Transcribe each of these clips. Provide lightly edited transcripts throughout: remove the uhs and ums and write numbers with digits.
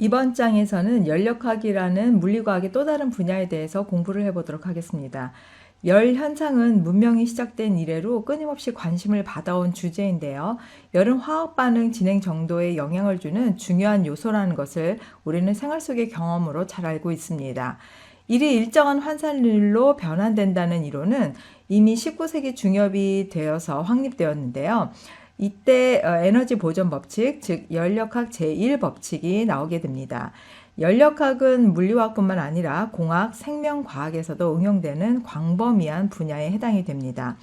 이번 장에서는 열역학이라는 물리과학의 또 다른 분야에 대해서 공부를 해보도록 하겠습니다. 열 현상은 문명이 시작된 이래로 끊임없이 관심을 받아온 주제인데요. 열은 화학 반응 진행 정도에 영향을 주는 중요한 요소라는 것을 우리는 생활 속의 경험으로 잘 알고 있습니다. 일이 일정한 환산율로 변환된다는 이론은 이미 19세기 중엽이 되어서 확립되었는데요. 이때 에너지 보존 법칙, 즉 열역학 제1법칙이 나오게 됩니다. 열역학은 물리화학뿐만 아니라 공학, 생명과학에서도 응용되는 광범위한 분야에 해당이 됩니다.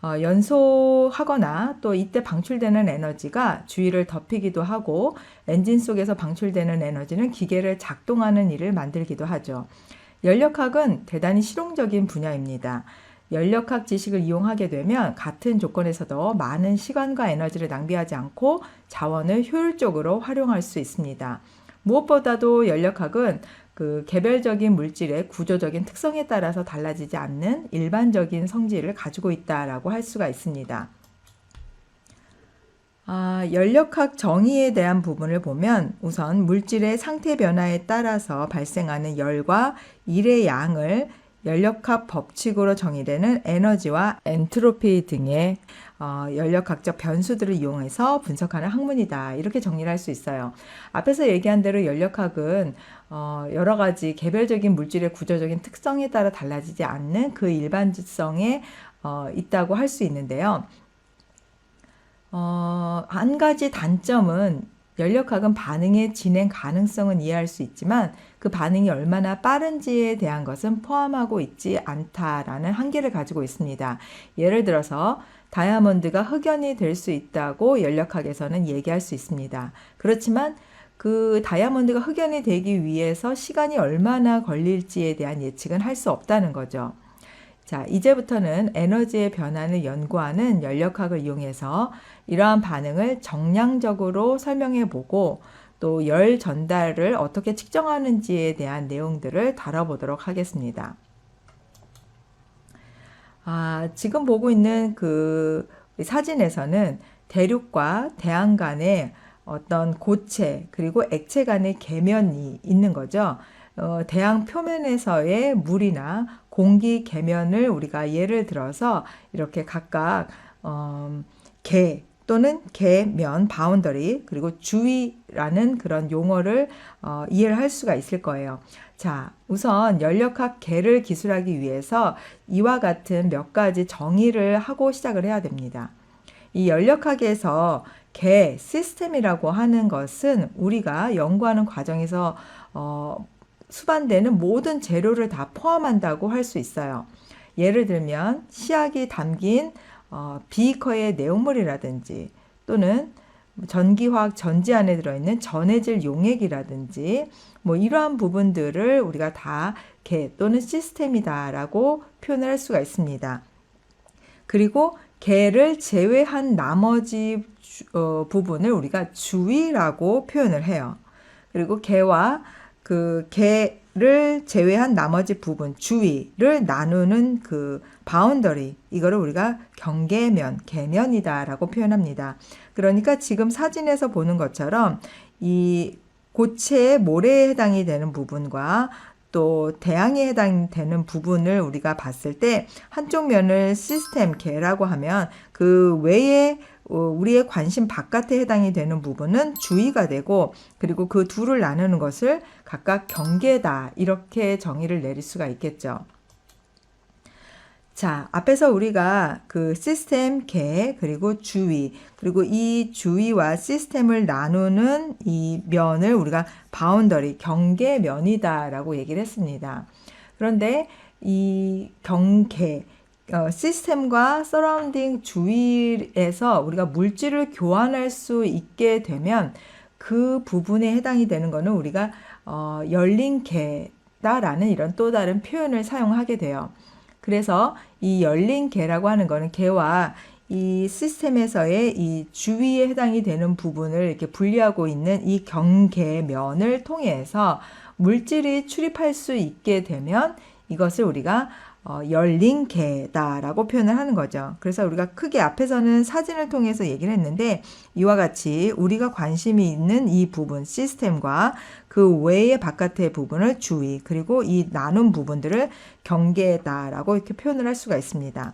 연소하거나 또 이때 방출되는 에너지가 주위를 덮이기도 하고 엔진 속에서 방출되는 에너지는 기계를 작동하는 일을 만들기도 하죠. 열역학은 대단히 실용적인 분야입니다. 열역학 지식을 이용하게 되면 같은 조건에서도 많은 시간과 에너지를 낭비하지 않고 자원을 효율적으로 활용할 수 있습니다. 무엇보다도 열역학은 개별적인 물질의 구조적인 특성에 따라서 달라지지 않는 일반적인 성질을 가지고 있다라고 할 수가 있습니다. 열역학 정의에 대한 부분을 보면 우선 물질의 상태 변화에 따라서 발생하는 열과 일의 양을 열역학 법칙으로 정의되는 에너지와 엔트로피 등의 열역학적 변수들을 이용해서 분석하는 학문이다. 이렇게 정리를 할 수 있어요. 앞에서 얘기한 대로 열역학은 여러 가지 개별적인 물질의 구조적인 특성에 따라 달라지지 않는 그 일반성에 있다고 할 수 있는데요. 한 가지 단점은 열역학은 반응의 진행 가능성은 이해할 수 있지만 그 반응이 얼마나 빠른지에 대한 것은 포함하고 있지 않다라는 한계를 가지고 있습니다. 예를 들어서 다이아몬드가 흑연이 될 수 있다고 열역학에서는 얘기할 수 있습니다. 그렇지만 그 다이아몬드가 흑연이 되기 위해서 시간이 얼마나 걸릴지에 대한 예측은 할 수 없다는 거죠. 자, 이제부터는 에너지의 변화를 연구하는 열역학을 이용해서 이러한 반응을 정량적으로 설명해 보고 또 열 전달을 어떻게 측정하는지에 대한 내용들을 다뤄보도록 하겠습니다. 지금 보고 있는 그 사진에서는 대륙과 대양 간의 어떤 고체 그리고 액체 간의 계면이 있는 거죠. 대양 표면에서의 물이나 공기 계면을 우리가 예를 들어서 이렇게 각각 계 또는 계면, 바운더리, 그리고 주위라는 그런 용어를 이해를 할 수가 있을 거예요. 자, 우선 열역학 계를 기술하기 위해서 이와 같은 몇 가지 정의를 하고 시작을 해야 됩니다. 이 열역학에서 계, 시스템이라고 하는 것은 우리가 연구하는 과정에서 수반되는 모든 재료를 다 포함한다고 할 수 있어요. 예를 들면 시약이 담긴 비커의 내용물이라든지 또는 전기화학 전지 안에 들어있는 전해질 용액이라든지 뭐 이러한 부분들을 우리가 다 계 또는 시스템이다라고 표현을 할 수가 있습니다. 그리고 계를 제외한 나머지 부분을 우리가 주위라고 표현을 해요. 그리고 계와 그 계를 제외한 나머지 부분 주위를 나누는 그 바운더리, 이거를 우리가 경계면, 계면이다라고 표현합니다. 그러니까 지금 사진에서 보는 것처럼 이 고체의 모래에 해당이 되는 부분과 또 대양에 해당되는 부분을 우리가 봤을 때 한쪽 면을 시스템 계라고 하면 그 외에 우리의 관심 바깥에 해당이 되는 부분은 주위가 되고 그리고 그 둘을 나누는 것을 각각 경계다 이렇게 정의를 내릴 수가 있겠죠. 자, 앞에서 우리가 그 시스템 계 그리고 주위 그리고 이 주위와 시스템을 나누는 이 면을 우리가 바운더리 경계면이다 라고 얘기를 했습니다. 그런데 이 경계 시스템과 서라운딩 주위에서 우리가 물질을 교환할 수 있게 되면 그 부분에 해당이 되는 것은 우리가 열린 계다라는 이런 또 다른 표현을 사용하게 돼요. 그래서 이 열린 계라고 하는 거는 계와 이 시스템에서의 이 주위에 해당이 되는 부분을 이렇게 분리하고 있는 이 경계면을 통해서 물질이 출입할 수 있게 되면 이것을 우리가 열린 개다라고 표현을 하는 거죠. 그래서 우리가 크게 앞에서는 사진을 통해서 얘기를 했는데 이와 같이 우리가 관심이 있는 이 부분 시스템과 그 외의 바깥의 부분을 주의 그리고 이 나눈 부분들을 경계다라고 이렇게 표현을 할 수가 있습니다.